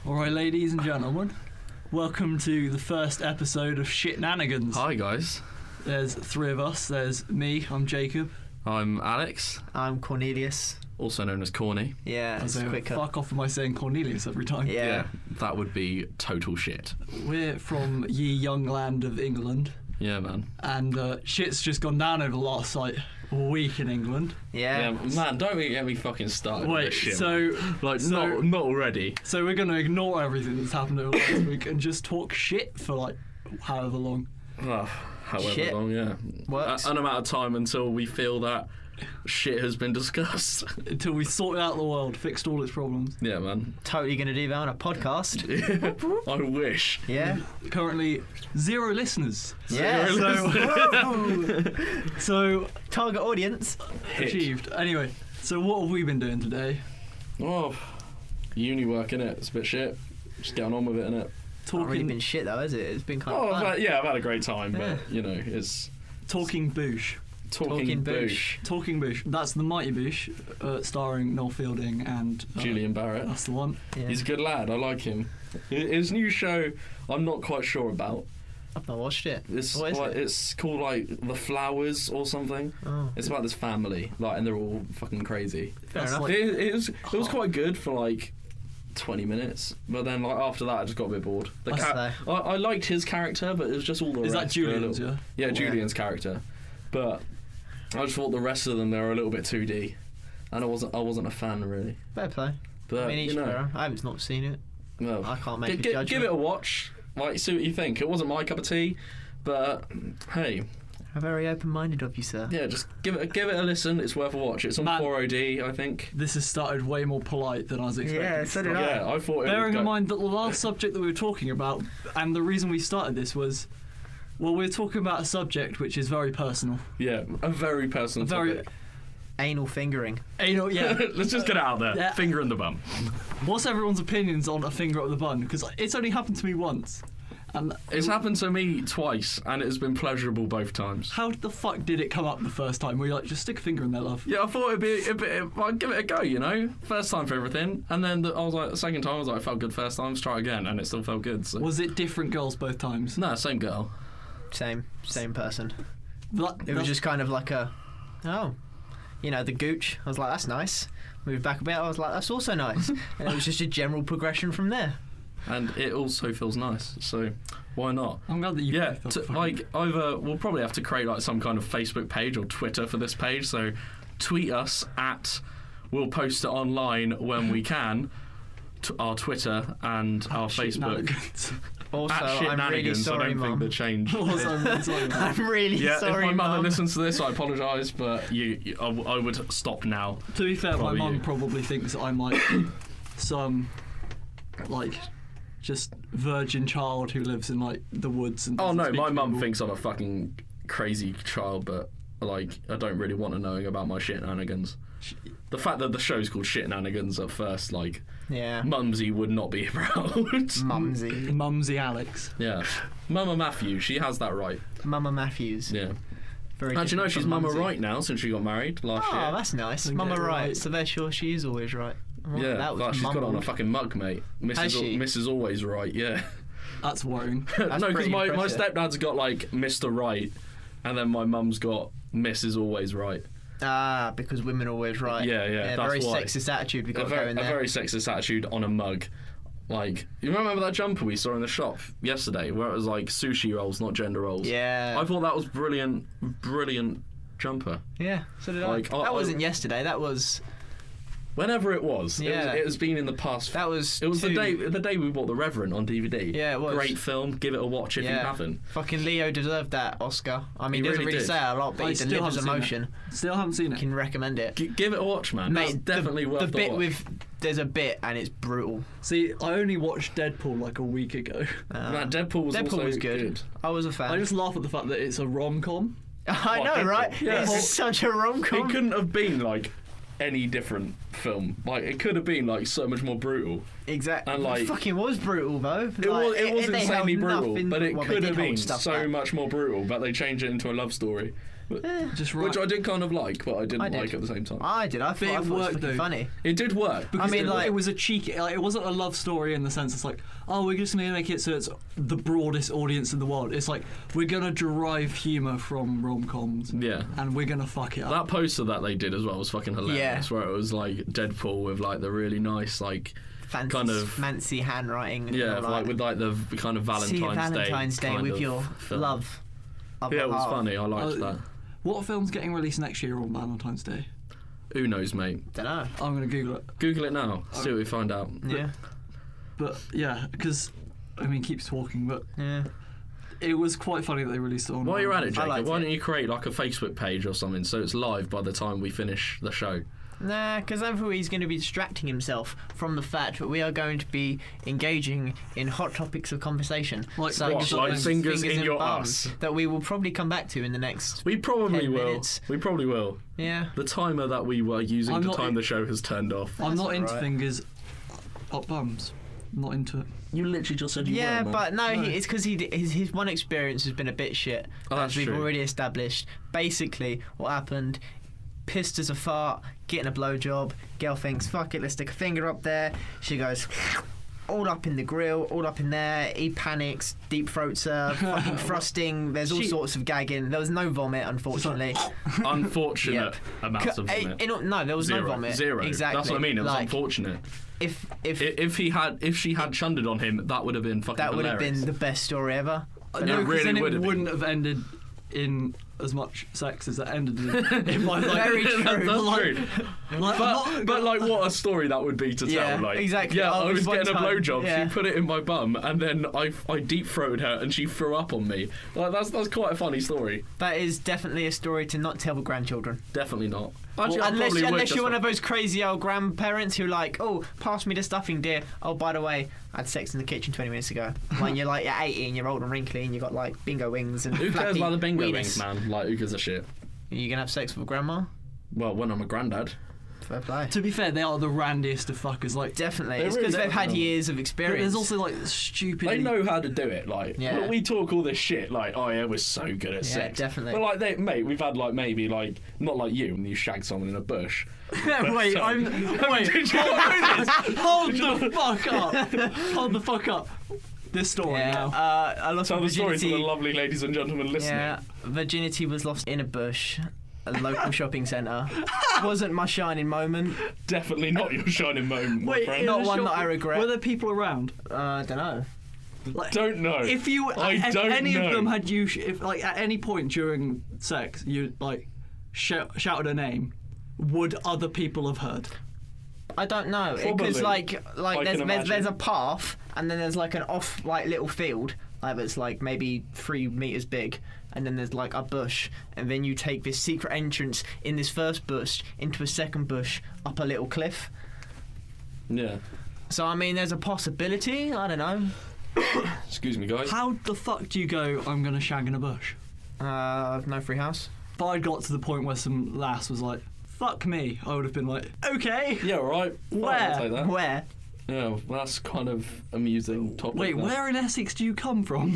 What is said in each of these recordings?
Alright, ladies and gentlemen, welcome to the first episode of Shitnanigans. Hi guys. There's three of us. There's me, I'm Jacob. I'm Alex. I'm Cornelius. Also known as Corny. Yeah, it's quicker. Fuck off, am I saying Cornelius every time? Yeah. That would be total shit. We're from ye young land of England. Yeah, man. And shit's just gone down over the last, week in England. Yeah. Man, don't get me fucking started with Wait, this shit. so... Not already. So we're going to ignore everything that's happened over last week and just talk shit for, however long. However Shit. long, yeah. Works. An amount of time until we feel that shit has been discussed. Until we sorted out the world, fixed all its problems. Yeah, man. Totally going to do that on a podcast. I wish. Yeah. Currently, 0 listeners. Yeah. So Target audience. achieved. Anyway, so what have we been doing today? Oh, uni work, innit? It's a bit shit. Just getting on with it, innit? Not really been shit though, has it? It's been kind of fun. I've had a great time, Yeah. but, it's... Talking Boosh. Talking Boosh. Talking Boosh. That's the Mighty Boosh, starring Noel Fielding and... Julian Barrett. That's the one. Yeah. He's a good lad. I like him. His new show, I'm not quite sure about. I've not watched it. It's What is it? It's called The Flowers or something. Oh. It's about this family, and they're all fucking crazy. Fair That's enough. It was quite good for 20 minutes, but then after that I just got a bit bored. I liked his character, but it was just all the Is that rest were a Julian's, little- yeah? Yeah, Julian's character, but I just thought the rest of them they were a little bit 2D, and I wasn't a fan really. Fair play. But I mean, each their own. I haven't not seen it. well, I can't make a give judgment. it a watch. See what you think. It wasn't my cup of tea, but hey, How very open-minded of you, sir. yeah, just give it a listen. It's worth a watch. It's on Man. 4OD, I think. This has started way more polite than I was expecting. Yeah, it to so did start. I. Yeah, I thought. Bearing it in would mind that the last subject that we were talking about, and the reason we started this was, well, we're talking about a subject which is very personal. Yeah, a very personal topic. Anal fingering. Anal, yeah. Let's just get it out there. Yeah. Finger in the bum. What's everyone's opinions on a finger up the bum? Because it's only happened to me once. And It's happened to me twice, and it has been pleasurable both times. how the fuck did it come up the first time? Were you like, just stick a finger in there, love? Yeah, I thought it'd be a bit. I'd give it a go, First time for everything, and then I was like, the second time I was like, it felt good first time. Let's try again, and it still felt good. So. Was it different girls both times? No, same girl. Same person. That- It was just kind of like the gooch. I was like, that's nice. Moved back a bit. I was like, that's also nice. And it was just a general progression from there. And it also feels nice, so why not? I'm glad that you. Yeah, both felt fucking- either we'll probably have to create some kind of Facebook page or Twitter for this page. So tweet us we'll post it online when we can. Our Twitter and our Facebook. Shitnanigans. Also, At I'm really Shitnanigans, sorry, I don't think Mum. the change. Also, I'm really sorry, man. I'm really Yeah, sorry, if my mother Mum. listens to this, I apologise, but I would stop now. To be fair, Probably my mum you. probably thinks I'm some just virgin child who lives in the woods and. Oh doesn't no, speak my to mum people. thinks I'm a fucking crazy child, but I don't really want to know about my shitnanigans. The fact that the show's called Shitnanigans at first, Yeah. Mumsy would not be proud. Mumsy. Mumsy Alex. Yeah, Mama Matthew, she has that right. Mama Matthews. Yeah. Very Actually, no, different she's from Mama Mumsy. Right now since she got married last Oh, year. that's nice. Okay, Mama right. right. So therefore she is always right. Well, Yeah, that was she's got it on a mumbled. fucking mug, mate. Has she? Mrs. Always Right, yeah. That's worrying. That's No, because pretty my impressive. stepdad's got Mr. Right, and then my mum's got Mrs. Always Right. Ah, because women are always right. Yeah, that's very why. sexist attitude we A got going there. very sexist attitude on a mug. You remember that jumper we saw in the shop yesterday, where it was sushi rolls, not gender rolls? Yeah. I thought that was brilliant jumper. Yeah, so did Like, I. That wasn't yesterday. That was Whenever it was, Yeah. it has been in the past. that was. It was two- the day we bought The Reverend on DVD. Yeah, it was. Great film. Give it a watch if you Yeah. haven't. Fucking Leo deserved that Oscar. I mean, He he doesn't really really did. say a lot, but I he still delivers haven't seen emotion. Still haven't seen I it. can recommend it. Give it a watch, man. That's definitely worth the the bit watch. with there's a bit and it's brutal. See, I only watched Deadpool a week ago. Man, Deadpool was Deadpool also was good. I was a fan. I just laugh at the fact that it's a rom-com. I What, know, Deadpool? right? Yeah. It's such a rom-com. It couldn't have been any different film. It could have been so much more brutal. Exactly. And, it fucking was brutal though. It was they held insanely brutal, nothing- but it well, they could did have hold been stuff so back. much more brutal. But they changed it into a love story. Just right. Which I did kind of like, but I didn't I did. like at the same time. I did. I thought it worked, was though. funny. It did work. Because I mean, like- it was a cheeky. Like, it wasn't a love story in the sense it's like, oh, we're just gonna make it so it's the broadest audience in the world. It's like we're gonna derive humour from rom-coms. Yeah. And we're gonna fuck it up. That poster that they did as well was fucking hilarious. Yeah. Where it was like Deadpool with like the really nice like Fancy, kind of fancy handwriting. And yeah, all like with like the kind of See you Valentine's Day Day kind with of your film. love. of Yeah, the it was heart. funny. I liked that. What film's getting released next year on Valentine's Day? Who knows, mate? Dunno. I'm gonna Google it. Google it now. See what we find out. Yeah. But yeah, because I mean, keeps talking, but Yeah. it was quite funny that they released it on. While you're at it, I Jacob, liked why it. don't you create like a Facebook page or something so it's live by the time we finish the show? Nah, because I thought he's going to be distracting himself from the fact that we are going to be engaging in hot topics of conversation. Like such what? as Like fingers in and your bums ass? that we will probably come back to in the next. We probably 10 will. minutes. We probably will. Yeah. The timer that we were using I'm to not time in- the show has turned off. I'm not into alright. fingers up bums. I'm not into it. You literally just said Yeah, but no, No. it's because his one experience has been a bit shit, Oh, that's as we've true. already established. Basically, what happened? Pissed as a fart, getting a blowjob. Girl thinks, fuck it, let's stick a finger up there. She goes all up in the grill, all up in there. He panics, deep throats her, fucking thrusting. There's all She- sorts of gagging. There was no vomit, unfortunately. Unfortunate Yep. amounts of vomit. No, there was Zero. no vomit. Zero. Exactly. That's what I mean. It was like, unfortunate. if If she had chunded on him, that would have been fucking that would have hilarious. been the best story ever. But No, it 'cause really then would it have wouldn't have ended in as much sex as it ended in my like. Very true. That's like, true. Like, I'm not- But like, what a story that would be to Yeah, tell. Like, exactly. Yeah, Oh, I it was was one getting a time, blowjob. yeah. She put it in my bum, and then I deep throated her, and she threw up on me. Like, that's quite a funny story. that is definitely a story to not tell the grandchildren. Definitely not. Actually, I Unless, probably would unless just you're one for- of those crazy old grandparents who like, oh, pass me the stuffing, dear. Oh, by the way, I had sex in the kitchen 20 minutes ago. When you're like, you're 80 and you're old and wrinkly and you got like bingo wings and Who cares flappy about the bingo weenus. wings, man? Like, who gives a shit? Are you gonna have sex with a grandma? Well, when I'm a granddad. Fair play. To be fair, they are the randiest of fuckers. Like, Definitely. They It's because really they've had are. years of but experience. there's also like stupid. They know how to do it. Like, Yeah. we talk all this shit. Like, oh yeah, we're so good at Yeah, sex. definitely. But like, mate, we've had like maybe like not like you when you shagged someone in a bush. Wait, I'm. Wait, Did you know this? hold the fuck up. Hold the fuck up. This story yeah. now. I lost Tell my the story to the virginity. lovely ladies and gentlemen listening. Yeah, virginity was lost in a bush. A local shopping centre. Wasn't my shining moment. Definitely not your shining moment, my Wait, friend. in Not the one shop- that I regret. Were there people around? I don't know. Like, Don't know. if you, I if don't any know. of them had you, if like at any point during sex you like shouted a name, would other people have heard? I don't know Probably. because like I there's can there's imagine. a path and then there's like an off like little field like that's like maybe 3 meters big and then there's like a bush and then you take this secret entrance in this first bush into a second bush up a little cliff. Yeah. So I mean there's a possibility. I don't know. Excuse me, guys. How the fuck do you go? I'm gonna shag in a bush. No free house. If I got to the point where some lass was like, "Fuck me," I would have been like, "Okay." Yeah, all right. Fine, Where? I'll take that. Where? Yeah, well, that's kind of amusing topic. Wait, that. where in Essex do you come from?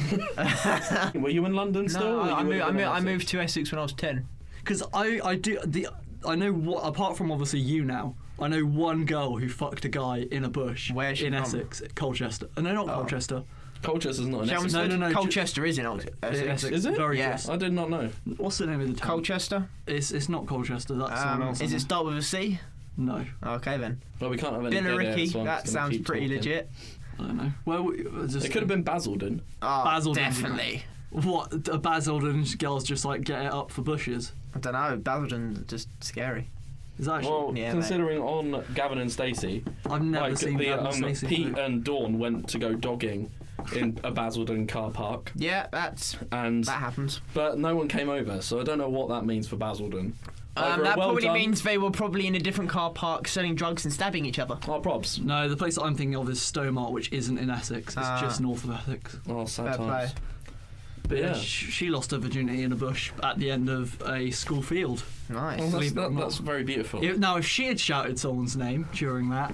Were you in London still? No, or I you moved. were in I Essex? moved to Essex when I was 10. Because I know what. Apart from obviously you now, I know one girl who fucked a guy in a bush. Where's she in from? Essex, Colchester. No, not Colchester. Colchester's not in Essex. Chelmsford? no, Colchester is in Essex. Is it? Very Yeah. close. I did not know. What's the name of the town? Colchester. It's not Colchester. That's someone else. Is it start with a C? No, Okay then. Well, we can't have any dead air, Billericay. so I'm That just gonna sounds keep pretty talking. legit. I don't know. Well, just It could have been Basildon. Oh, Basildon. definitely. What a Basildon girls just like get it up for bushes. I don't know. Basildon's just scary. Is that actually? Well, Yeah, considering on Gavin and Stacey, I've never like seen Gavin Stacey. Pete and Dawn went to go dogging in a Basildon car park, Yeah, and that happens. but no one came over, so I don't know what that means for Basildon. Either That a well probably done- means they were probably in a different car park selling drugs and stabbing each other. Oh, probs. No, the place that I'm thinking of is Stowmart, which isn't in Essex. It's Ah. just north of Essex. Oh, sad Fair times. play. But Yeah. she lost her virginity in a bush at the end of a school field. Nice. Well, Believe it or not. that's very beautiful. Now, if she had shouted someone's name during that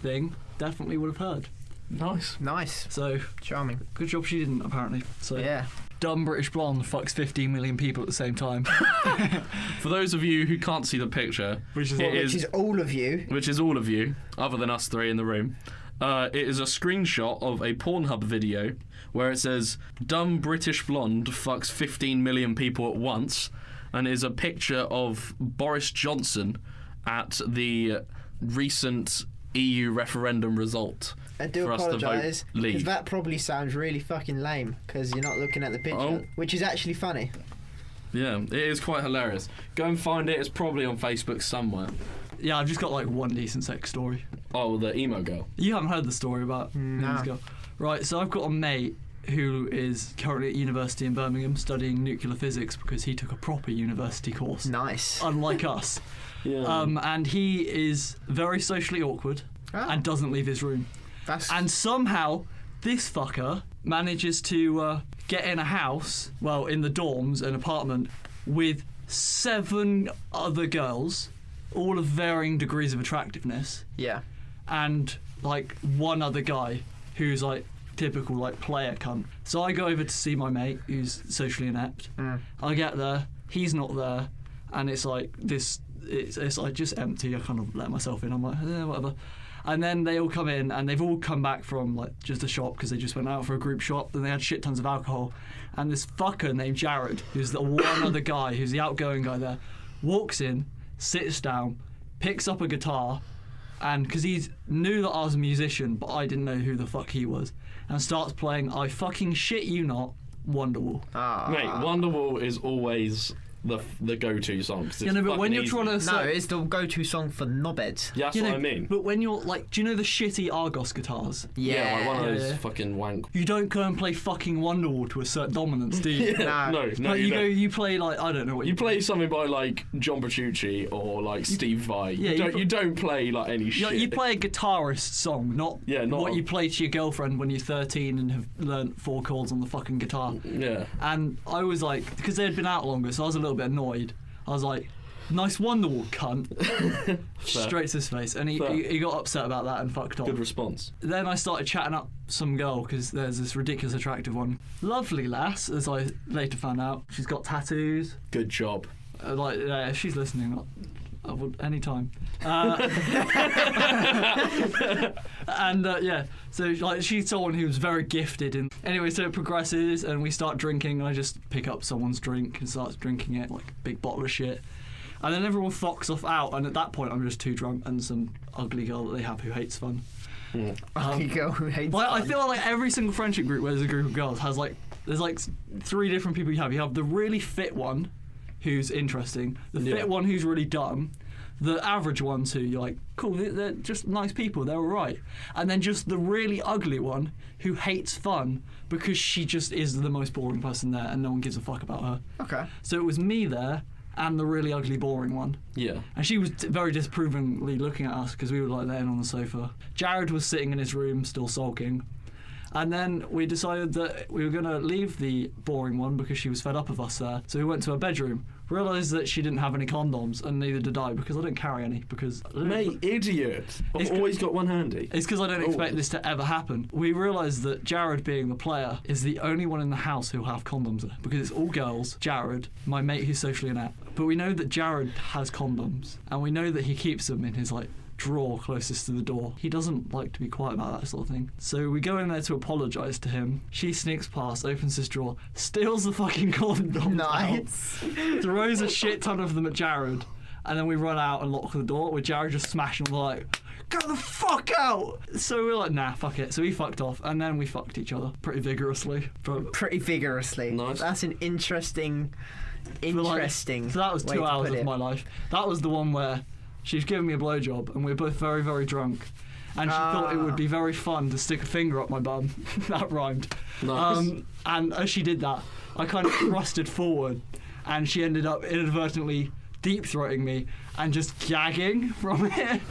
thing, definitely would have heard. Nice. Nice. So, Charming. good job she didn't, apparently. So, Yeah. dumb British blonde fucks 15 million people at the same time. For those of you who can't see the picture, Which is Which is all of you. which is all of you, other than us three in the room. It is a screenshot of a Pornhub video where it says, dumb British blonde fucks 15 million people at once, and is a picture of Boris Johnson at the recent EU referendum result. I do for us to vote apologise, because leave. that probably sounds really fucking lame, because you're not looking at the picture, Oh. which is actually funny. Yeah, it is quite hilarious. Go and find it. It's probably on Facebook somewhere. Yeah, I've just got like one decent sex story. Oh, the emo girl. You haven't heard the story about No. this girl. Right, so I've got a mate who is currently at university in Birmingham studying nuclear physics because he took a proper university course, Nice. unlike us. Yeah. And he is very socially awkward Oh, and doesn't leave his room. that's And somehow this fucker manages to get in a house, well, in the dorms, an apartment, with 7 other girls, all of varying degrees of attractiveness, yeah. and like one other guy who's like typical like player cunt. So I go over to see my mate who's socially inept. I get there, he's not there, and it's like this. It's like just empty. I kind of let myself in. I'm like, whatever. And then they all come in, and they've all come back from like just a shop because they just went out for a group shop. And they had shit tons of alcohol. And this fucker named Jared, who's the one other guy, who's the outgoing guy there, walks in, sits down, picks up a guitar, and because he knew that I was a musician, but I didn't know who the fuck he was, and starts playing "I fucking shit you not" Wonderwall. Mate, Wonderwall is always the go-to song. You know, but when you're trying to No, it's the go-to song for knobheads. Yeah, that's you know, what I mean. But when you're like, do you know the shitty Argos guitars? Yeah, like one of Yeah, those yeah. fucking wank. You don't go and play fucking Wonderwall to assert dominance, do you? No. No, Like, you you don't. go, you play like I don't know what You play something by like John Petrucci or like Steve Vai. yeah, You don't play like any shit. You play a guitarist song, not not what a- you play to your girlfriend when you're 13 and have learnt 4 chords on the fucking guitar. Yeah. And I was like, because they had been out longer, so I was a little bit annoyed. I was like, nice Wonderwall, cunt. Straight to his face. And Fair. he got upset about that and fucked off. Good response. Then I started chatting up some girl, because there's this ridiculous attractive one. Lovely lass, as I later found out. She's got tattoos. Good job. If she's listening, I would any time. And yeah, so like she's someone who's very gifted. And anyway, so it progresses, and we start drinking. And I just pick up someone's drink and start drinking it, like a big bottle of shit. And then everyone fucks off out, and at that point I'm just too drunk and some ugly girl that they have who hates fun. Ugly girl who hates But I fun. feel like every single friendship group where there's a group of girls has like, there's like 3 different people you have. You have the really fit one who's interesting, the Yeah. fit one who's really dumb, the average ones who you're like, cool, they're just nice people, they're alright. And then just the really ugly one who hates fun because she just is the most boring person there and no one gives a fuck about her. Okay. So it was me there and the really ugly boring one. Yeah. And she was very disapprovingly looking at us because we were like laying on the sofa. Jared was sitting in his room still sulking. And then we decided that we were going to leave the boring one because she was fed up of us there. So we went to her bedroom, realised that she didn't have any condoms, and neither did I because I didn't carry any. Because Mate, idiot. It's I've always got one handy. it's because I don't expect this to ever happen. We realised that Jared, being the player, is the only one in the house who'll have condoms there because it's all girls. Jared, my mate who's socially inept. But we know that Jared has condoms, and we know that he keeps them in his like drawer closest to the door. He doesn't like to be quiet about that sort of thing. So we go in there to apologise to him. She sneaks past, opens his drawer, steals the fucking condoms Nice. out, throws a shit ton of them at Jared, and then we run out and lock the door with Jared just smashing. We're like, get the fuck out! So we're like, nah, fuck it. So we fucked off, and then we fucked each other pretty vigorously. But Pretty vigorously. Nice. That's an interesting. so that was way 2 to hours put of it. my life. That was the one where she was giving me a blowjob, and we were both very, very drunk. And she thought it would be very fun to stick a finger up my bum. That rhymed. Nice. And as she did that, I kind of thrusted forward, and she ended up inadvertently deep-throating me and just gagging from it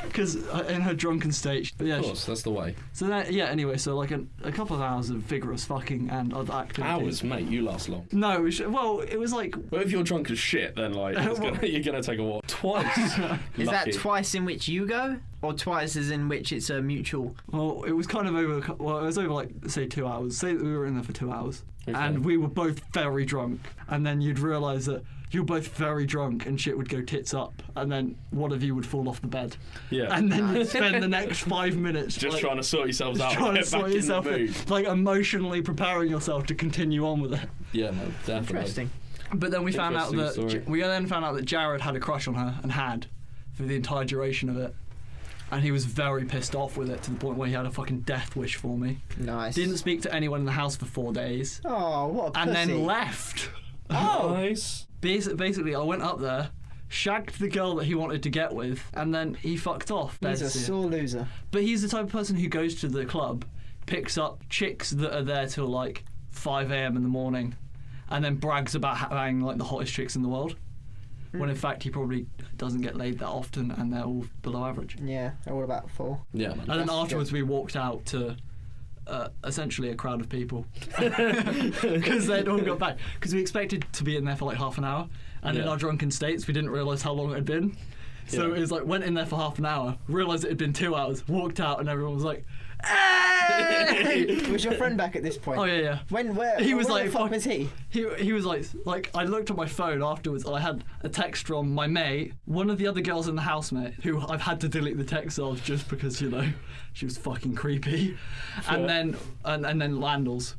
because in her drunken state. But yeah, Of course, that's the way. so then, yeah, anyway, so like a couple of hours of vigorous fucking and other activities. Hours, mate, you last long. No, it was like Well, if you're drunk as shit, then like you're gonna take a walk twice. Is that Lucky. twice in which you go? Or twice as in which it's a mutual? Well, it was kind of over. Well, it was over like say 2 hours. Say that we were in there for 2 hours, Okay. and we were both very drunk. And then you'd realise that you're both very drunk, and shit would go tits up, and then one of you would fall off the bed, Yeah. and then you'd spend the next 5 minutes Just like, trying to sort yourselves out, trying to get sort back in the yourself mood. like emotionally preparing yourself to continue on with it. Yeah, man, definitely. Interesting. But then we found out Interesting story. that Jared had a crush on her and had for the entire duration of it. And he was very pissed off with it to the point where he had a fucking death wish for me. Nice. Didn't speak to anyone in the house for 4 days. Oh, what a pussy. And then left. Oh. Nice. Basically, I went up there, shagged the girl that he wanted to get with, and then he fucked off. He's a Basically. sore loser. But he's the type of person who goes to the club, picks up chicks that are there till like 5 a.m. in the morning, and then brags about having like the hottest chicks in the world. When in fact he probably doesn't get laid that often, and they're all below average. Yeah, they're all about 4. Yeah, man. And then That's afterwards we walked out to essentially a crowd of people because they'd all got back. Because we expected to be in there for like half an hour, and in Yeah. our drunken states we didn't realise how long it had been. So Yeah. it was like went in there for half an hour, realised it had been 2 hours, walked out, and everyone was like, "Hey!" Was your friend back at this point? Oh yeah. Where? He was where like, the fuck fuck- was he? He was like I looked at my phone afterwards. I had a text from my mate, one of the other girls in the house, mate, who I've had to delete the text of just because she was fucking creepy, and then Landals.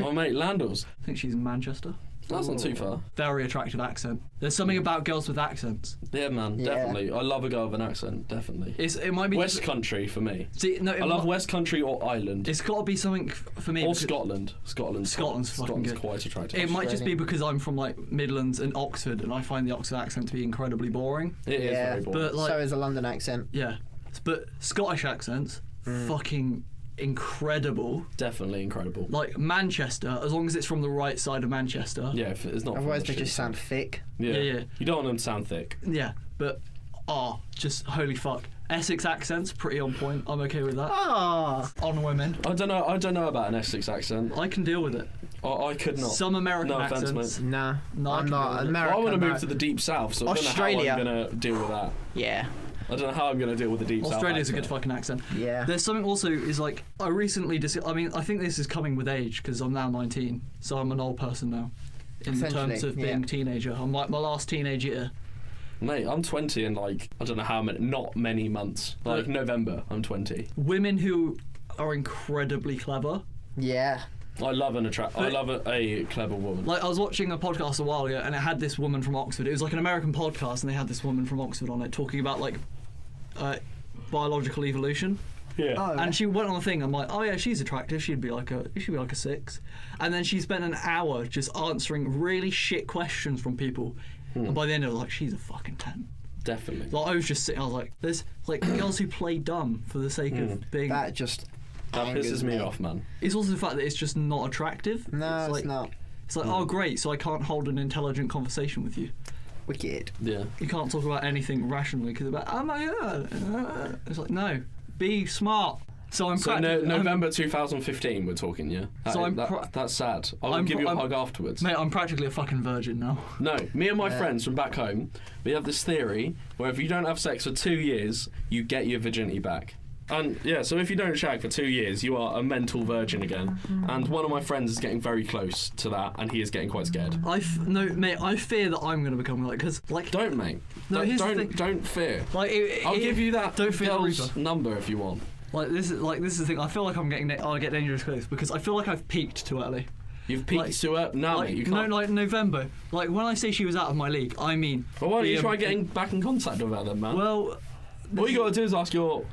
Oh, mate, Landals. I think she's in Manchester. That's not too far. Very attractive accent. There's something about girls with accents. Yeah, man, Yeah. definitely. I love a girl with an accent, definitely. It might be West Country for me. See, no, I love West Country or Ireland. It's got to be something for me. Or because Scotland. Scotland's fucking good. quite attractive. It might just be Australian. because I'm from like Midlands and Oxford, and I find the Oxford accent to be incredibly boring. It is Yeah, very boring. But like, So is a London accent. yeah, but Scottish accents, fucking incredible. Definitely incredible. Like Manchester, as long as it's from the right side of Manchester. Yeah, if it's not. Otherwise, from they the just street. sound thick. Yeah. Yeah. You don't want them to sound thick. Yeah, but just holy fuck. Essex accents pretty on point. I'm okay with that. Ah. On women, I don't know about an Essex accent. I can deal with it. I could not. Some American No offence, accents. mate. Nah, No, I I'm can not. deal with it. America. I want to no. move to the deep south, so I don't know Australia. how I'm going to deal with that. Yeah. I don't know how I'm going to deal with the deep south. Australia's a good accent. fucking accent. Yeah. There's something also is like I recently I think this is coming with age because I'm now 19, so I'm an old person now. In Essentially, terms of being yeah. a teenager, I'm like my last teenage year. Mate, I'm 20 in like, I don't know how many, not many months. Like November, I'm 20. Women who are incredibly clever. Yeah. I love a clever woman. Like I was watching a podcast a while ago, and it had this woman from Oxford. It was like an American podcast, and they had this woman from Oxford on it talking about like biological evolution. Yeah. Oh, And she went on the thing. I'm like, oh yeah, she's attractive. She'd be like a 6. And then she spent an hour just answering really shit questions from people. And by the end, I was like, she's a fucking 10. Definitely. Like I was just sitting. I was like, there's like girls who play dumb for the sake of being. that just. That angers pisses me off, man. It's also the fact that it's just not attractive. No, it's like, not. It's like, oh great, so I can't hold an intelligent conversation with you. Wicked. Yeah. You can't talk about anything rationally because about oh my god. It's like no, be smart. So I'm. So November 2015, we're talking, yeah. So That's sad. I'll I'm give you a I'm- hug afterwards. Mate, I'm practically a fucking virgin now. No, me and my friends from back home, we have this theory where if you don't have sex for 2 years, you get your virginity back. And yeah, so if you don't shag for 2 years, you are a mental virgin again. And one of my friends is getting very close to that, and he is getting quite scared. No, mate. I fear that I'm going to become like because like Don't, mate. No, here's the don't, thing. don't fear. like I'll give you that Don't fear the girl's Reaper. number if you want. Like this is the thing. I feel like I'll get dangerous close because I feel like I've peaked too early. You've peaked Like- to her. No, Like, mate, you no, can't. like November. Like when I say she was out of my league, I mean. Well, why don't you the, try getting back in contact with her then, man? Well, All you got to do is ask your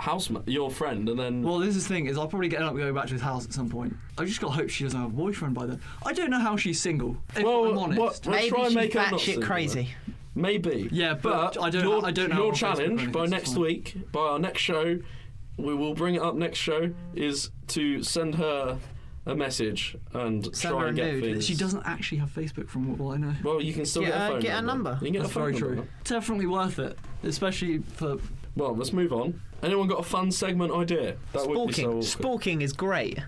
your friend, and then. well, this is the thing is I'll probably end up going back to his house at some point. I just got to hope she doesn't have a boyfriend by then. I don't know how she's single. If I'm honest. We'll Maybe try and she's make her not batshit single, crazy. then. Maybe. Yeah, but I don't know how Your on Facebook or challenge anything, by it's next fine. week, by our next show, we will bring it up next show, is to send her a message and Send try her and a get nude. things. She doesn't actually have Facebook from what I know. Well, you can still Get get a her- phone get her number. You can get That's a phone very number. true. Definitely worth it, especially for. Well, let's move on. Anyone got a fun segment idea? That would be so Sporking. awkward. Sporking is great.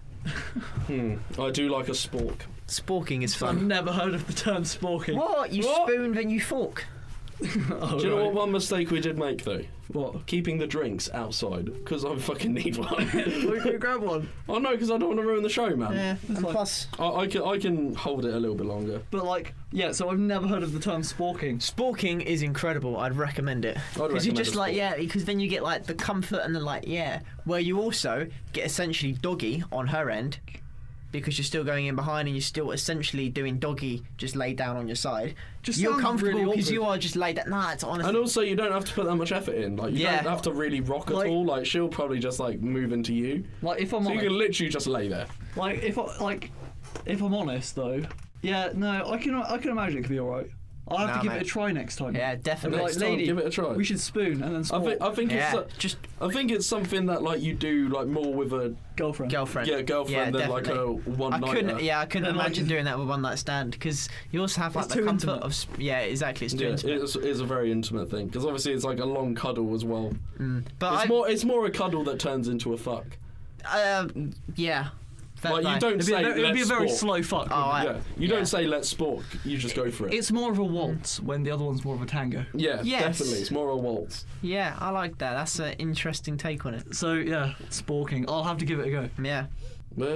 I do like a spork. Sporking is I've fun. never heard of the term sporking. What? You What? spoon then you fork. Oh, Do you know right. what one mistake we did make though? What? Keeping the drinks outside because I fucking need one. We can grab one. Oh no, because I don't want to ruin the show, man. Yeah, and fine. plus, I can hold it a little bit longer. But like, yeah. So I've never heard of the term sporking. sporking is incredible. I'd recommend it. I'd Because you recommend just a like, sport. yeah, because then you get like the comfort and the like, yeah, where you also get essentially doggy on her end. Because you're still going in behind and you're still essentially doing doggy, just laid down on your side. Just You're sounds comfortable really because you awkward. are just laid down. Nah, it's honestly. And also, you don't have to put that much effort in. Like, you Yeah. don't have to really rock at Like- all. Like, she'll probably just like move into you, Like if I'm so you honest, can literally just lay there. like if I'm honest though, yeah, no, I can imagine it could be alright. I'll have Nah, to give mate. it a try next time. Yeah, I'll be definitely. like, Next time, lady, give it a try. we should spoon and then I sport. think Yeah, it's just I think it's something that like you do like more with a girlfriend. girlfriend. girlfriend than like a definitely. one I nighter. couldn't Then, like, imagine doing that with one night stand because you also have like It's the too comfort intimate. of yeah, exactly. It's too Yeah, intimate. it's a very intimate thing because obviously it's like a long cuddle as well. But It's more a cuddle that turns into a fuck. yeah. Fair Like play. you don't It'd be, say a, it'd be a let's very sport. slow fuck. Oh, wouldn't it? Yeah, you Yeah. don't say let's sport. You just go for it. It's more of a waltz when the other one's more of a tango. Yeah, Yes. definitely. It's more a waltz. Yeah, I like that. That's an interesting take on it. So yeah, sporking. I'll have to give it a go. Yeah. Yeah.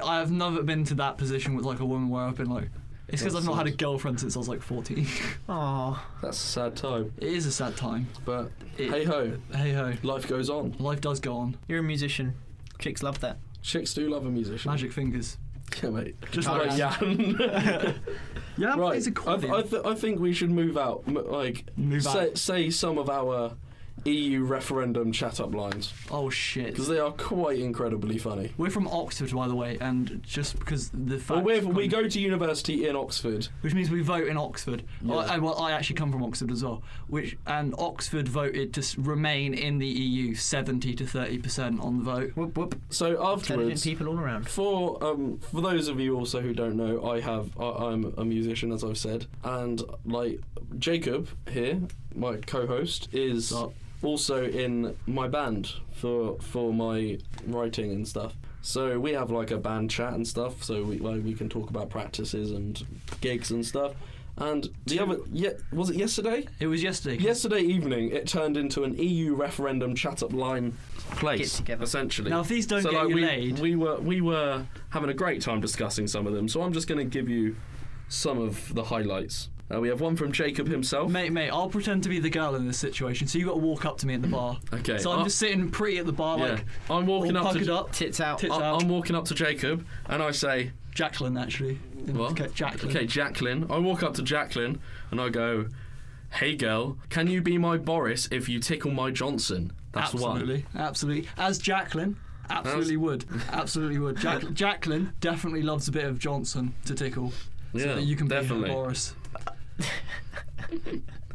I have never been to that position with like a woman where I've been like. It's because That I've not had a sucks. girlfriend since I was like 14. Oh. That's a sad time, It is a sad time. but It- hey ho, Hey ho, life goes on. life does go on. You're a musician. Chicks love that. Chicks do love a musician. Magic fingers. Yeah, mate. Just Oh, like yeah. Jan. Yeah, Right. it's a accordion. I think we should move out. Move out. Say some of our EU referendum chat up lines Oh shit. because they are quite incredibly funny. We're from Oxford, by the way, and just because the fact. Well, we go to university in Oxford. Which means we vote in Oxford. Yeah. I actually come from Oxford as well. And Oxford voted to remain in the EU 70 to 30% on the vote. Whoop whoop. So Intelligent afterwards, people all around. for those of you also who don't know, I'm a musician, as I've said, and like Jacob here, my co-host, is Sup? also in my band for my writing and stuff. So we have like a band chat and stuff. So we can talk about practices and gigs and stuff. And was it yesterday? It was yesterday. Yesterday evening, it turned into an EU referendum chat up line place, Get together. essentially. Now, if these don't So, get like, you we, laid, we were having a great time discussing some of them. So I'm just going to give you some of the highlights. We have one from Jacob himself. mate, I'll pretend to be the girl in this situation. So you got to walk up to me at the bar. Okay. So I'm just sitting pretty at the bar, yeah. like I'm walking all up puckered to up. Tits out. Tits out. I'm walking up to Jacob and I say, Jacqueline, actually. What? Okay, Jacqueline. okay, Jacqueline. I walk up to Jacqueline and I go, hey girl, can you be my Boris if you tickle my Johnson? That's absolutely, absolutely. As Jacqueline, absolutely would, absolutely would. Jacqueline definitely loves a bit of Johnson to tickle, so Yeah, that you can definitely. be her Boris.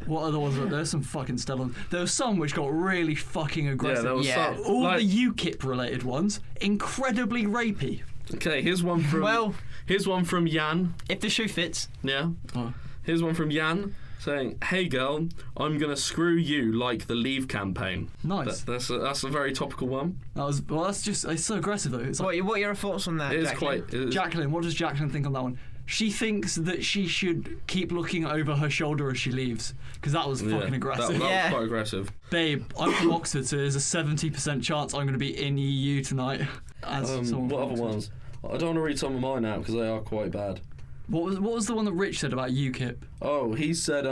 What other ones were there? There's some fucking stellar. There were some which got really fucking aggressive. there was Yeah. some. All like- the UKIP related ones, incredibly rapey. Okay, here's one from. Well, here's one from Jan. if the shoe fits. Yeah. Oh. Here's one from Jan saying, "Hey girl, I'm gonna screw you like the Leave campaign." Nice. That's a very topical one. That's just, it's so aggressive though. It's like, What are your thoughts on that? It is Jacqueline? quite. It is, Jacqueline, what does Jacqueline think on that one? She thinks that she should keep looking over her shoulder as she leaves, because that was yeah, fucking aggressive. That Yeah. was quite aggressive. Babe, I'm from Oxford, so there's a 70% chance I'm going to be in EU tonight. As someone What from other Oxford. ones? I don't want to read some of mine out because they are quite bad. What was the one that Rich said about UKIP? Oh, he said,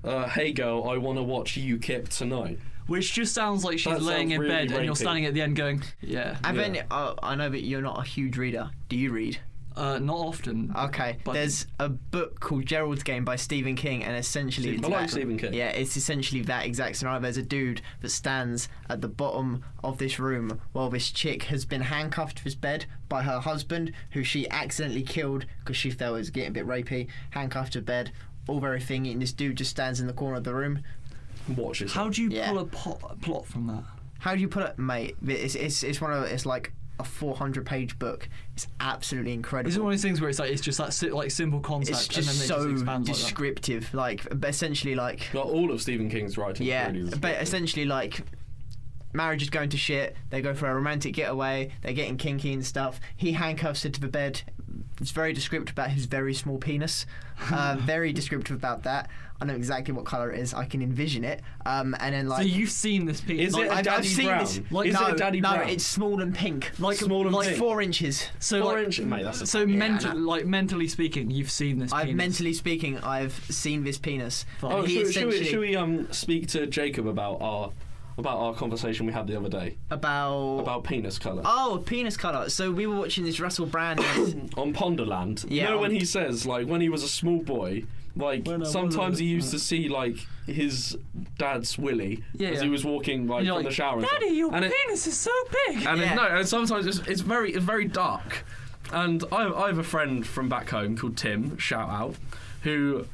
"Hey girl, I want to watch UKIP tonight." Which just sounds like she's That laying sounds in bed really and you're rapey. standing at the end going, yeah. I've Yeah. only, I know that you're not a huge reader. Do you read? Not often. Okay. But- There's a book called Gerald's Game by Stephen King, and essentially I it's like that- Stephen King. Yeah, it's essentially that exact scenario. There's a dude that stands at the bottom of this room while this chick has been handcuffed to his bed by her husband, who she accidentally killed because she felt it was getting a bit rapey. Handcuffed to bed, all very thingy, and this dude just stands in the corner of the room. Watches. How do you Yeah. pull a plot from that? How do you put it, mate? It's one of it's like a 400-page book. It's absolutely incredible. Is it one of those things where it's just that like simple concept It's and then just it so just expands like that? descriptive, like essentially like Not all of Stephen King's writing. yeah, really is but descriptive. essentially like marriage is going to shit. They go for a romantic getaway. They're getting kinky and stuff. He handcuffs her to the bed, It's very descriptive about his very small penis. Very descriptive about that. I know exactly what colour it is. I can envision it. And then So you've seen this penis? Is it a I've daddy seen brown? this. Like, Is no, it a daddy no, brown? it's small and pink. Like Small and like pink. 4 inches. So 4 like, inches, mate. That's a so Yeah, like mentally speaking, you've seen this penis. Mentally speaking, I've seen this penis. Fine. And Oh, he should essentially we speak to Jacob about our conversation we had the other day about penis colour penis colour. So we were watching this Russell Brand. on Ponderland. Yeah, You know when on- he says like when he was a small boy, like When I sometimes was- he used to see like his dad's willy Yeah, as yeah. he was walking like You're from like, the shower. And Daddy, stuff. your and penis is so big. And Yeah. no, and sometimes it's very dark. And I have a friend from back home called Tim, shout out, who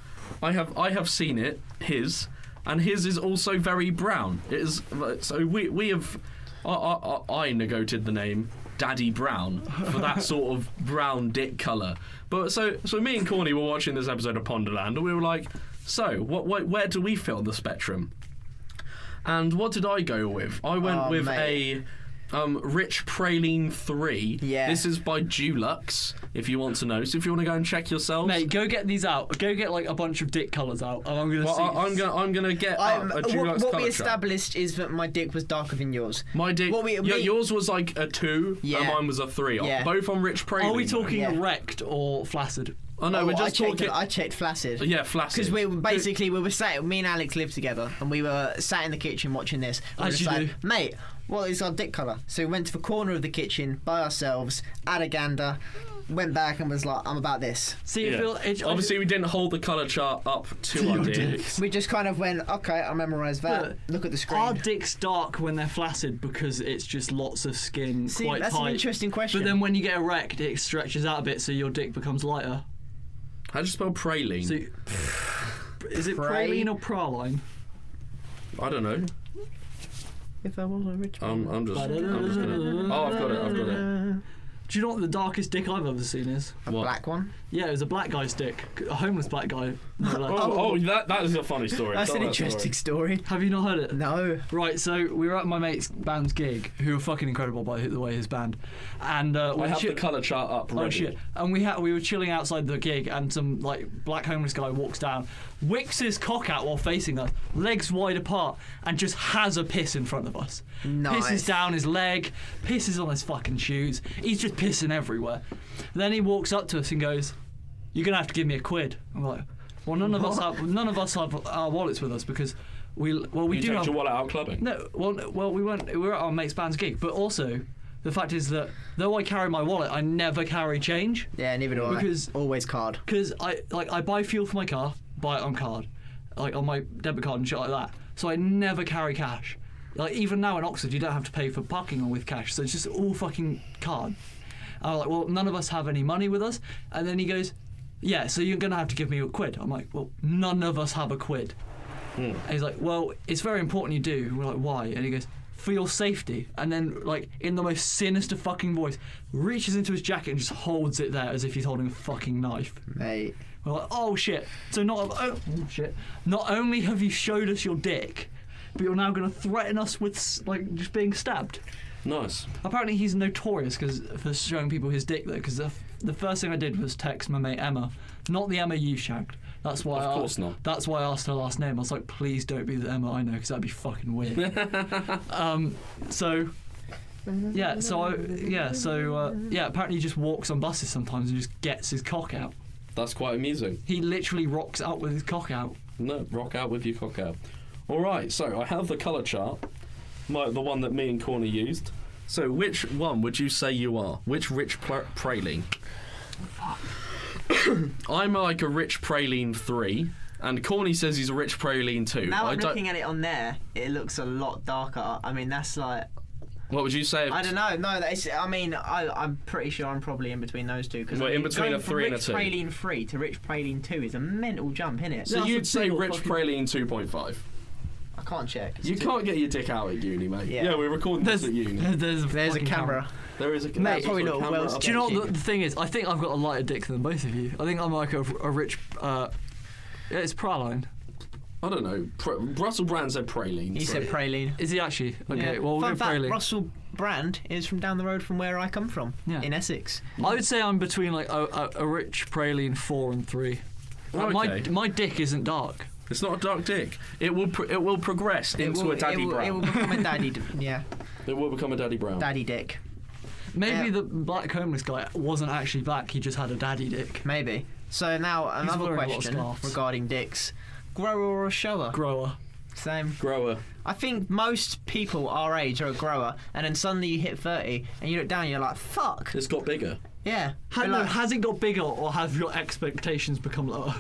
I have seen it, and his is also very brown. It is so we have I negoted the name Daddy Brown for that sort of brown dick colour. But so me and Corny were watching this episode of Ponderland, and we were like, so where do we fit on the spectrum? And what did I go with? I went with mate. a Rich Praline 3. Yeah. This is by Dulux, if you want to know. So if you want to go and check yourselves. Mate, go get these out. Go get like a bunch of dick colours out, and I'm gonna Well, see. I'm gonna get up a Dulux what colour we chart. established is that my dick was darker than yours. My dick. what we- yeah, me- yours was like a 2, Yeah. and mine was a 3. Yeah. Both on Rich Praline. Are we talking Yeah. erect or flaccid? Oh no, we're just talking. I checked flaccid. Yeah, flaccid. Because we were sat. Me and Alex lived together, and we were sat in the kitchen watching this. We were As just you like, do. mate, what is our dick colour? So we went to the corner of the kitchen by ourselves, had a gander, went back and was like, I'm about this. See, Yeah. Obviously, we didn't hold the colour chart up to our your dicks. We just kind of went, okay, I memorised that. But Look at the screen. Are dicks dark when they're flaccid because it's just lots of skin, See, quite that's tight? an interesting question. But then when you get erect, it stretches out a bit, so your dick becomes lighter. How do you spell praline? So, is it Pray- praline or praline? I don't know. If I was a rich I'm just gonna. Oh, I've got it. Do you know what the darkest dick I've ever seen is? a What? black one. Yeah, it was a black guy's dick, a homeless black guy. Oh, that is a funny story. That's Tell an that story. interesting story. Have you not heard it? No. Right, so we were at my mate's band's gig, who were fucking incredible by the way, his band, and I we have the colour chart up. Oh Ready. shit! And we were chilling outside the gig, and some like black homeless guy walks down, wicks his cock out while facing us, legs wide apart, and just has a piss in front of us. Nice. Pisses down his leg, pisses on his fucking shoes. He's just pissing everywhere. Then he walks up to us and goes, "You're gonna have to give me a quid." I'm like, "Well, none of us have our wallets with us because we You do take have your wallet out clubbing. no. Well, we were at our mate's band's gig, but also." The fact is that though I carry my wallet, I never carry change. Yeah, neither do I. Because- Always card. Because I buy fuel for my car, buy it on card, like on my debit card and shit like that. So I never carry cash. Like even now in Oxford, you don't have to pay for parking with cash, so it's just all fucking card. And I'm like, well, none of us have any money with us. And then he goes, yeah, so you're gonna have to give me a quid. I'm like, well, none of us have a quid. And he's like, well, it's very important you do. We're like, why? And he goes, for your safety. And then, like, in the most sinister fucking voice, reaches into his jacket and just holds it there as if he's holding a fucking knife. Mate. We're like, oh shit. So not only have you showed us your dick, but you're now going to threaten us with, like, just being stabbed. Nice. Apparently he's notorious for showing people his dick, though, because the first thing I did was text my mate Emma. Not the Emma you shagged. That's why Of course not. That's why I asked her last name. I was like, please don't be the Emma I know, because that'd be fucking weird. Apparently he just walks on buses sometimes and just gets his cock out. That's quite amusing. He literally rocks out with his cock out. No, rock out with your cock out. All right, so I have the colour chart, the one that me and Corny used. So which one would you say you are? Which rich praline? I'm like a rich praline 3, and Corny says he's a rich praline 2. Now I'm looking at it on there, it looks a lot darker. I mean, that's like... What would you say? I don't know. No, I'm pretty sure I'm probably in between those two. Cause, Well, in between a 3 and a 2. Rich Praline 3 to Rich Praline 2 is a mental jump, innit? So That's you'd a say big rich fucking- praline 2.5. I can't check. It's You too- can't get your dick out at uni, mate. Yeah. We're recording this at uni. There's There's a fucking camera. There is a Mate, there's probably also a not camera well up Do you know there. what the thing is? I think I've got a lighter dick than both of you. I think I'm like a rich. It's praline. I don't know. Russell Brand said praline. He said praline. Is he actually? Okay, well, we'll Fun go fact, praline. Russell Brand is from down the road from where I come from, Yeah. in Essex. I would say I'm between like a rich praline 4 and 3. Like, Okay. my dick isn't dark. It's not a dark dick. It will progress into a daddy brown. It will become a daddy. Yeah, It will become a daddy brown. daddy dick. Maybe Yeah. the black homeless guy wasn't actually black. He just had a daddy dick. Maybe. So now another wearing a lot of question scarves. regarding dicks: grower or a shower? Grower. Same. Grower. I think most people our age are a grower, and then suddenly you hit 30 and you look down and you're like, fuck. It's got bigger. Yeah. Has it got bigger, or have your expectations become lower?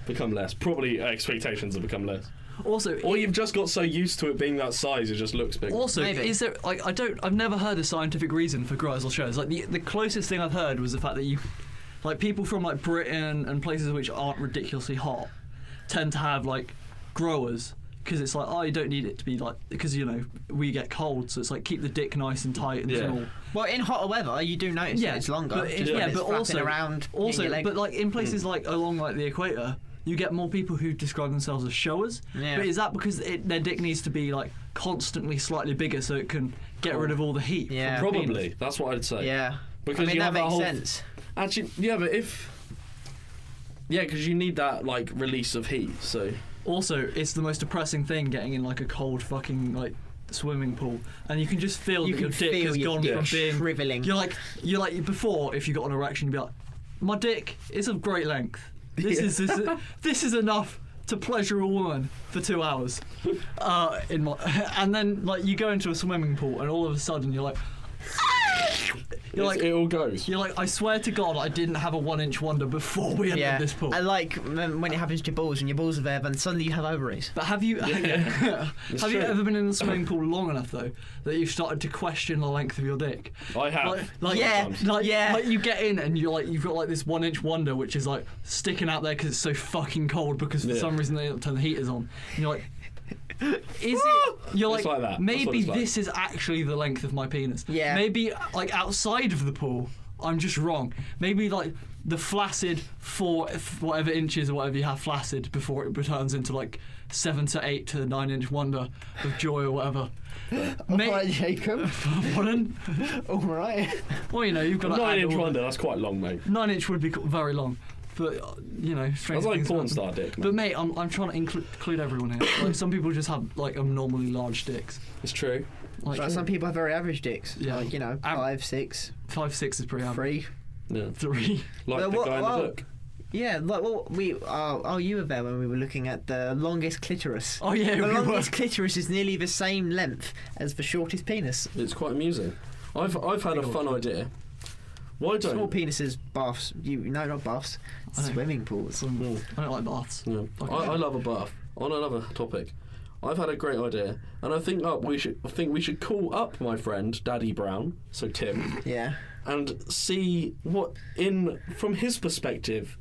Become less. Probably expectations have become less. Also, Or you've just got so used to it being that size, it just looks big. Also, Maybe. is there like I've never heard a scientific reason for growers or showers. Like the closest thing I've heard was the fact that like people from like Britain and places which aren't ridiculously hot tend to have like growers because it's like, oh, you don't need it to be like, because we get cold, so it's like keep the dick nice and tight and small. Well, in hotter weather, you do notice that it's longer. But just when it's but flapping around in your leg. but like in places like along like the equator, you get more people who describe themselves as showers. Yeah. But is that because their dick needs to be like constantly slightly bigger so it can get rid of all the heat? Yeah. from the Probably. penis? That's what I'd say. Yeah. Because I mean, you that have that makes whole sense. Actually, yeah, but because you need that like release of heat. So Also, it's the most depressing thing getting in like a cold fucking like swimming pool, and you can just feel You that your can dick feel has your gone dick from being shriveling. You're like before, if you got an erection, you'd be like, my dick is of great length. This is enough to pleasure a woman for 2 hours. And then like you go into a swimming pool, and all of a sudden you're like. it all goes. You're like, I swear to God, I didn't have a 1-inch wonder before we entered this pool. I like when it happens to your balls and your balls are there, and suddenly you have ovaries. But have you have you ever been in the swimming pool long enough though that you've started to question the length of your dick? I have. Like you get in and you've got like this 1-inch wonder which is like sticking out there because it's so fucking cold because for some reason they don't turn the heaters on. And you're like, is it? You're It's like that. That's what maybe it's like. this is actually the length of my penis. Yeah. Maybe like outside of the pool, I'm just wrong. Maybe like the flaccid 4 whatever inches or whatever you have flaccid before it returns into like 7 to 8 to 9-inch wonder of joy or whatever. Alright, Jacob. Pardon? Alright. Well, you've got to 9-inch wonder. That's quite long, mate. 9-inch would be very long, but That's strange like things porn happen. star dick, man. But mate, I'm trying to include everyone here. Like some people just have like abnormally large dicks. It's true. Like Some people have very average dicks. Yeah. Like, 5, 6, 5'6" is pretty average. 3. Yeah. 3. Like Well, the guy in the well, book. Yeah, like you were there when we were looking at the longest clitoris. Oh yeah, The we longest were. clitoris is nearly the same length as the shortest penis. It's quite amusing. I've had a fun idea. Why don't? Small penises, baths. No, not baths. I know. Swimming pools. I don't like baths. Yeah. I love a bath. On another topic, I've had a great idea, and I think we should call up my friend Daddy Brown, so Tim, Yeah. and see from his perspective,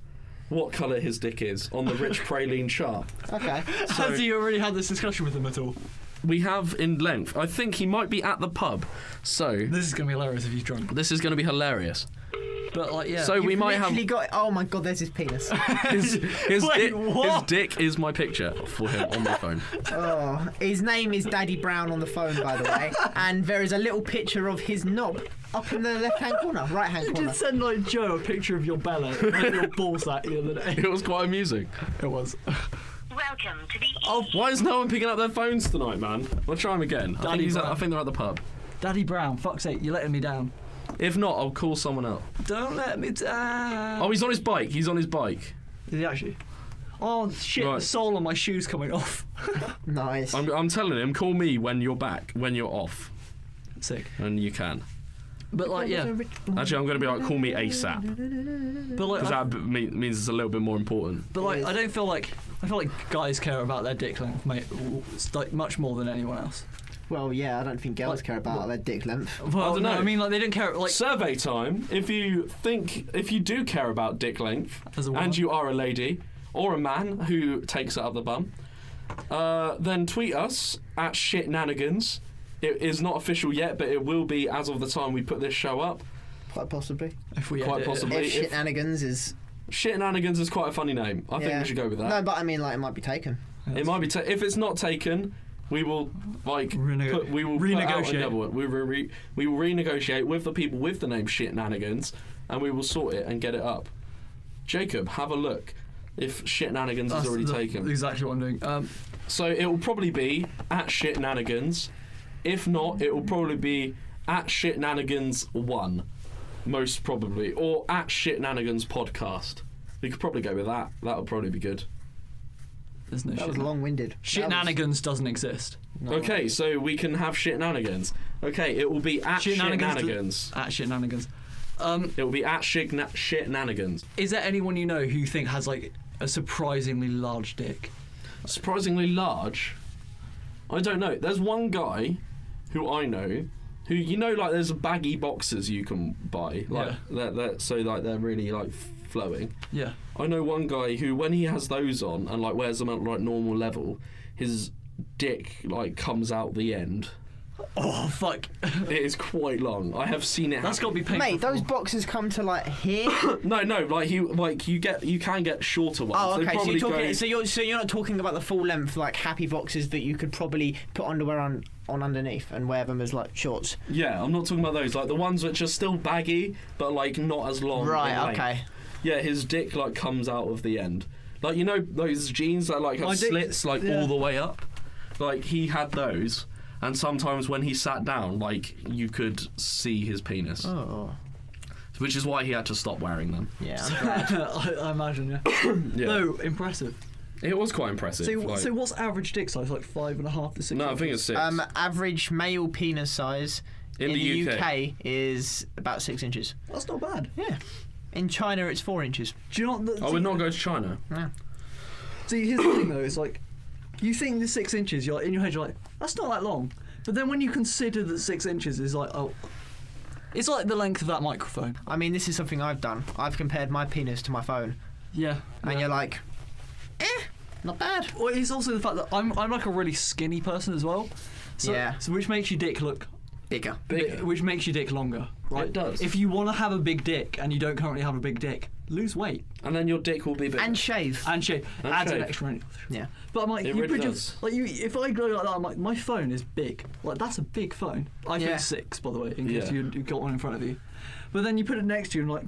what colour his dick is on the rich praline chart. Okay. Has you already had this discussion with him at all? We have in length. I think he might be at the pub, so This is gonna be hilarious if he's drunk. this is going to be hilarious. But like, yeah. So we might have Oh my god, there's his penis. his Wait, what? dick is my picture for him on my phone. Oh, his name is Daddy Brown on the phone, by the way, and there is a little picture of his knob up in the left-hand corner, right-hand You corner. did send like Joe a picture of your belly and your ballsack the other day. It was quite amusing. It was. Welcome to the Oh, why is no one picking up their phones tonight, man? We'll try him again. I Daddy Brown. think they're at the pub. Daddy Brown, fuck's sake, you're letting me down. If not, I'll call someone up. Don't let me down. Oh, he's on his bike. He's on his bike. Is he actually? Oh shit! Right. The sole on my shoe's coming off. Nice. I'm telling him, call me when you're back, when you're off, Sick. and you can. But like, yeah. Actually, I'm going to be like, call me ASAP, But like, because that means it's a little bit more important. but like, I feel like guys care about their dick length, mate, like much more than anyone else. Well, yeah, I don't think girls Like, care about their dick length. Well, don't no, know. I mean like they don't care. Like, Survey time. If you do care about dick length, As a woman. and you are a lady or a man who takes it up the bum, then tweet us at Shitnanigans. It is not official yet, but it will be as of the time we put this show up. Quite possibly. if we Quite edit it. possibly. If Shitnanigans is... Shitnanigans is quite a funny name. I think yeah. we should go with that. No, but I mean, like, it might be taken. It might be. If it's not taken, we will Renegotiate. Another one. We will renegotiate with the people with the name Shitnanigans, and we will sort it and get it up. Jacob, have a look if Shitnanigans is already taken. Exactly what I'm doing. So it will probably be at Shitnanigans. If not, it will probably be at Shitnanigans1, most probably, or at Shitnanigans podcast. We could probably go with that. That would probably be good. There's no That was shit. long-winded. Shitnanigans doesn't exist. Okay, so we can have Shitnanigans. Okay, it will be at Shitnanigans. At Shitnanigans. It will be at Shitnanigans. Is there anyone you know who you think has like a surprisingly large dick? Surprisingly large? I don't know. There's one guy who I know who, you know, like there's baggy boxers you can buy. Like, they're really like flowing. Yeah. I know one guy who, when he has those on and like wears them at like normal level, his dick like comes out the end. Oh fuck. It is quite long. I have seen it. That's got to be painful. Mate, those boxes come to like here. No, you can get shorter ones. Oh, They okay. So probably you're talking. go- So you're not talking about the full length like happy boxes that you could probably put underwear on underneath and wear them as like shorts. Yeah, I'm not talking about those. Like the ones which are still baggy but like not as long. Right. in length. Okay. Yeah, his dick like comes out of the end. Like, you know those jeans that like have My dick- slits like yeah. all the way up. Like he had those, and sometimes when he sat down, like you could see his penis, Oh. which is why he had to stop wearing them. Yeah. I'm glad. I imagine, yeah. Yeah, No, impressive. it was quite impressive. So, like- so what's average dick size? Like 5.5 to 6? no, I think it's 6 Average male penis size in the UK. is about 6 inches. That's not bad. Yeah. In China, it's 4 inches. Do you know what? I would not go to China. Yeah. See, here's the thing though. It's like you think the 6 inches. You're in your head. You're like, that's not that long. But then when you consider that 6 inches is like, oh, it's like the length of that microphone. I mean, this is something I've done. I've compared my penis to my phone, Yeah. and you're like, not bad. Well, it's also the fact that I'm like a really skinny person as well. So, Yeah. So which makes your dick look Bigger. Bigger. which makes your dick longer, right? It does. If you want to have a big dick and you don't currently have a big dick, lose weight And then your dick will be bigger. And shave. and shave. And Adds an shave. extra. Yeah. But I'm like, It you really produce does. like you. If I go like that, I'm like, my phone is big. Like that's a big phone. iPhone Yeah. 6, by the way, in case Yeah. you've got one in front of you. But then you put it next to you and like,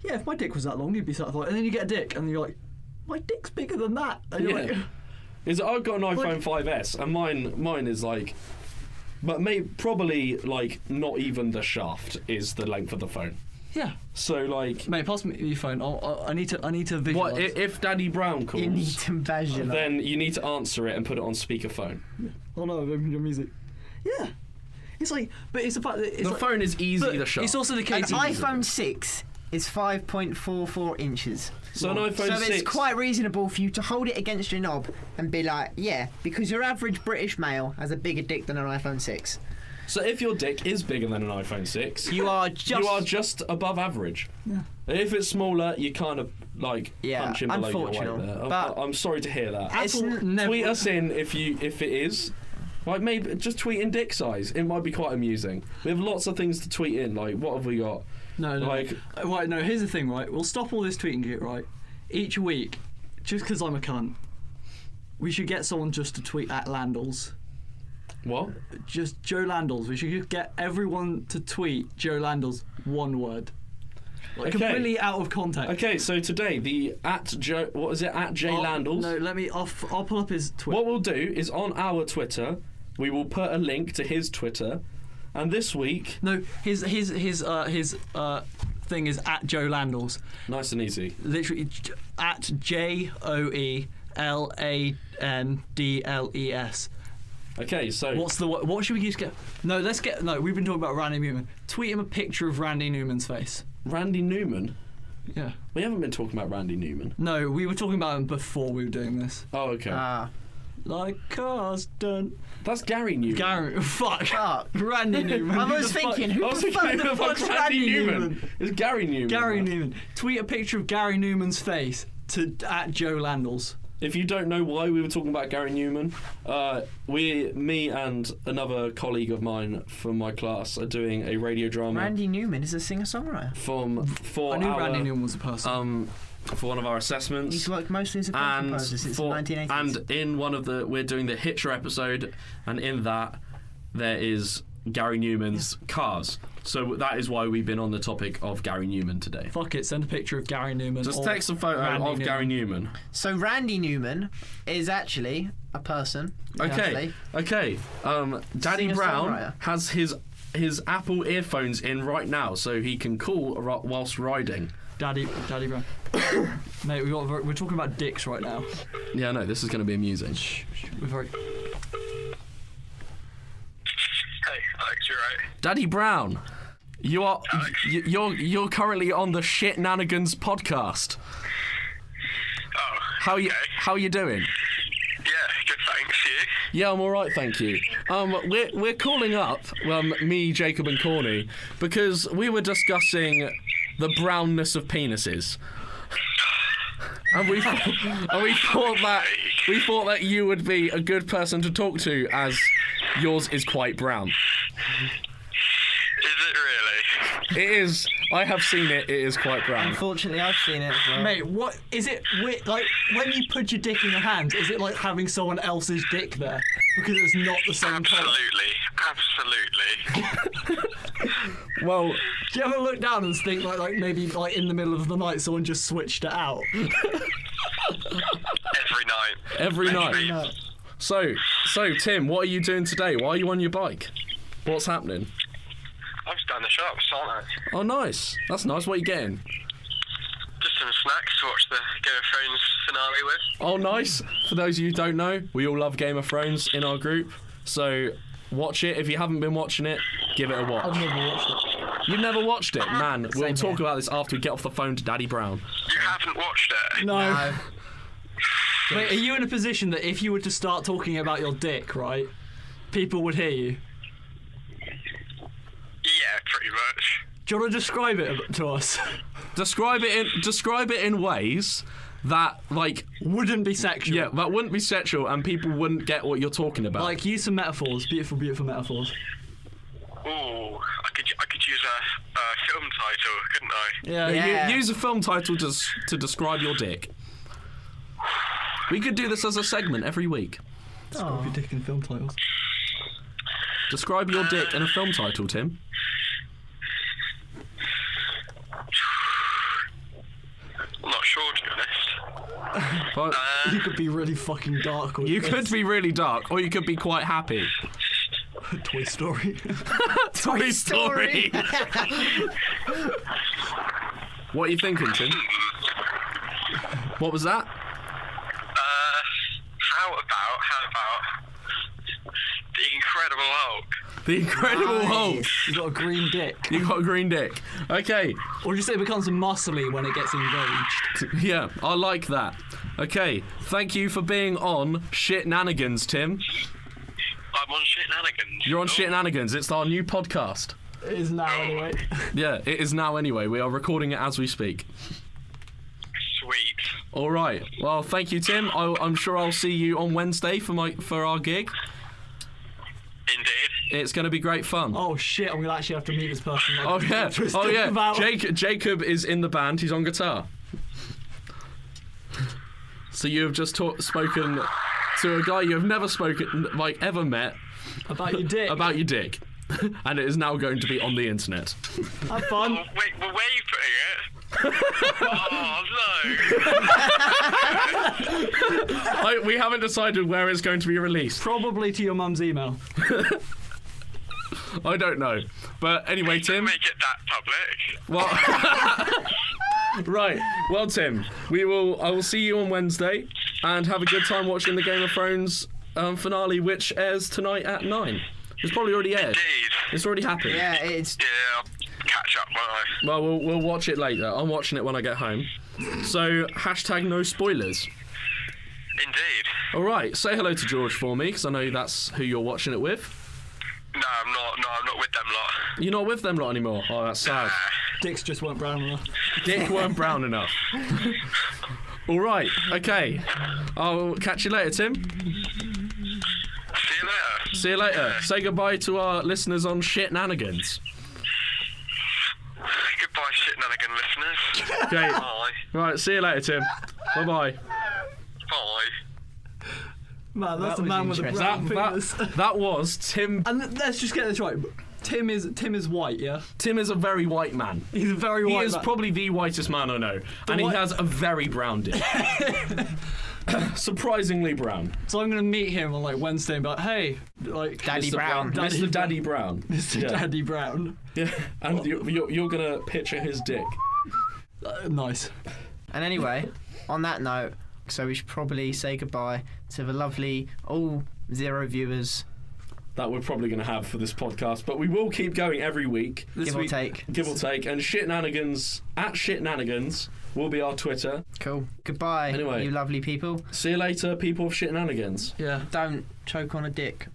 yeah, if my dick was that long, you'd be satisfied. And then you get a dick and you're like, my dick's bigger than that. And you're Yeah. like, I've got an iPhone Like- 5S, and mine is like, but probably like not even the shaft is the length of the phone. yeah, So like, mate, pass me your phone. I need to visualize. what if Daddy Brown You need calls? to measure. Then you need to answer it and put it on speakerphone. Oh no, I've opened your music. Yeah, it's like, but it's the fact that it's The like, phone is easy but to shaft. it's also the An case. of- iPhone 6 is 5.44 inches. So an iPhone So 6. it's quite reasonable for you to hold it against your knob and be like, yeah, because your average British male has a bigger dick than an iPhone 6. So if your dick is bigger than an iPhone 6, You are just above average. Yeah. If it's smaller, you kind of like Yeah, punch in below your weight unfortunate, there. but- I'm sorry to hear that. It's Apple n- never- Tweet us in if it is. Like maybe just tweet in dick size. It might be quite amusing. We have lots of things to tweet in. Like what have we got? No, Like- right. No, here's the thing. Right, we'll stop all this tweeting shit. Right, each week, just because I'm a cunt, we should get someone just to tweet at Landals. What? Just Joe Landals. We should get everyone to tweet Joe Landals one word. Like Okay. completely out of context. Okay, so today the at Joe. What is it? At J Landals. No, let me. I'll pull up his Twitter. What we'll do is on our Twitter, we will put a link to his Twitter, and this week, No, his thing is at Joe Landals. nice and easy. Literally at JoeLandles. Okay, so What's the what should we just get? No, let's get. No, we've been talking about Randy Newman. Tweet him a picture of Randy Newman's face. Randy Newman. Yeah. We haven't been talking about Randy Newman. No, we were talking about him before we were doing this. Oh, okay. Like Carsten. That's Gary Newman. Gary. Fuck. Fuck. Randy Newman. I Who was the fuck- thinking, who I was the fuck thinking the of fuck's Randy Randy Newman. Newman? It's Gary Newman. Gary man. Newman. Tweet a picture of Gary Newman's face to at Joe Landals. If you don't know why we were talking about Gary Newman, me and another colleague of mine from my class are doing a radio drama Randy Newman is a singer-songwriter. for I knew our Randy Newman was a person. for one of our assessments. He's worked mostly as a film composer since the 1980s. And in one of we're doing the Hitcher episode, and in that there is Gary Newman's Cars. So that is why we've been on the topic of Gary Newman today. Fuck it, send a picture of Gary Newman. Just or take some photo Randy of Gary Newman. So Randy Newman is actually a person. Okay. Daddy Brown Singer-songwriter. has his Apple earphones in right now, so he can call whilst riding. Daddy Brown. Mate, we're talking about dicks right now. Yeah, no, this is going to be amusing. We're very... Hey, Alex, you right? Daddy Brown, you're currently on the Shitnanigans podcast. Oh, How okay. you doing? Yeah, good, thanks. You? Yeah, I'm all right, thank you. We're calling up, me, Jacob, and Corny, because we were discussing the brownness of penises, and we thought that you would be a good person to talk to, as yours is quite brown. Is it really? It is. I have seen it. It is quite brown. Unfortunately, I've seen it as well. Mate, what is it? Like when you put your dick in your hand, is it like having someone else's dick there because it's not the same colour? Absolutely. Well, Do you ever look down and think like maybe like in the middle of the night someone just switched it out? Every night. every night. So Tim, what are you doing today? Why are you on your bike? What's happening? I'm just down the shops, aren't I? Oh, nice. That's nice. What are you getting? Just some snacks to watch the Game of Thrones finale with. Oh, nice. For those of you who don't know, we all love Game of Thrones in our group. So watch it. If you haven't been watching it, give it a watch. I've never watched it. You've never watched it? Man, we'll Same talk here. about this after we get off the phone to Daddy Brown. You haven't watched it? No. Wait, are you in a position that if you were to start talking about your dick, right, people would hear you? Yeah, pretty much. Do you want to describe it to us? Describe it in ways that, like, Wouldn't be sexual. yeah, that wouldn't be sexual and people wouldn't get what you're talking about. Like, use some metaphors. Beautiful, beautiful metaphors. Ooh, I could use a film title, couldn't I? Yeah. Yeah. Use a film title to describe your dick. We could do this as a segment every week. Describe your dick in film titles. Describe your dick in a film title, Tim. I'm not sure, to be honest. But You could be really fucking dark. With you this. could be really dark, or you could be quite happy. Toy Story. Toy Story. What are you thinking, Tim? What was that? How about the Incredible Hulk? The Incredible Hulk. You got a green dick. You got a green dick. Okay. Or do you say it becomes muscly when it gets engaged? Yeah, I like that. Okay. Thank you for being on Shitnanigans, Tim. I'm on Shitnanigans. You're on Oh, Shitnanigans. It's our new podcast. It is now, anyway. Yeah, it is now anyway. We are recording it as we speak. Sweet. All right. Well, thank you, Tim. I'm sure I'll see you on Wednesday for our gig. Indeed. It's going to be great fun. Oh shit! I'm gonna actually have to meet this person. Oh yeah. Oh yeah. About. Jacob is in the band. He's on guitar. So you have just spoken to a guy you have never spoken, like, ever met About your dick. about your dick, and it is now going to be on the internet. Have fun. Oh, wait, well, where are you putting it? Oh, no. We haven't decided where it's going to be released. Probably to your mum's email. I don't know. But anyway, Tim. Make it that public. Well, right. Well, Tim, I will see you on Wednesday, and have a good time watching the Game of Thrones finale, which airs tonight at 9. It's probably already aired. Indeed. It's already happened. Yeah, it's Yeah, I'll catch up, won't I? Well, we'll watch it later. I'm watching it when I get home. So #no spoilers. Indeed. All right. Say hello to George for me, because I know that's who you're watching it with. No, I'm not. No, I'm not with them lot. You're not with them lot anymore. Oh, that's sad. Dicks just weren't brown enough. Dick weren't brown enough. All right. Okay. I'll catch you later, Tim. See you later. See you later. Say goodbye to our listeners on Shitnanigans. Goodbye, Shitnanigan listeners. Okay. Bye. Right, see you later, Tim. Bye-bye. Bye. Man, that's That the was man with the interesting. brown fingers. That was Tim. And let's just get this right. Tim is white, yeah? Tim is a very white man. He's a very He white is man. probably the whitest man I know. And he white- has a very brown dick. Surprisingly brown. So I'm gonna meet him on like Wednesday and be like, hey, like Daddy Mr. Brown. Mr. Daddy Brown. Mr. Yeah. Daddy Brown. Yeah. And you're going to picture his dick. Nice. And anyway, on that note, so we should probably say goodbye to the lovely all 0 viewers, That we're probably going to have for this podcast. But we will keep going every week. This give or week, take. Give or take. And Shitnanigans, at Shitnanigans, will be our Twitter. Cool. Goodbye, Anyway. you lovely people. See you later, people of Shitnanigans. Yeah. Don't choke on a dick.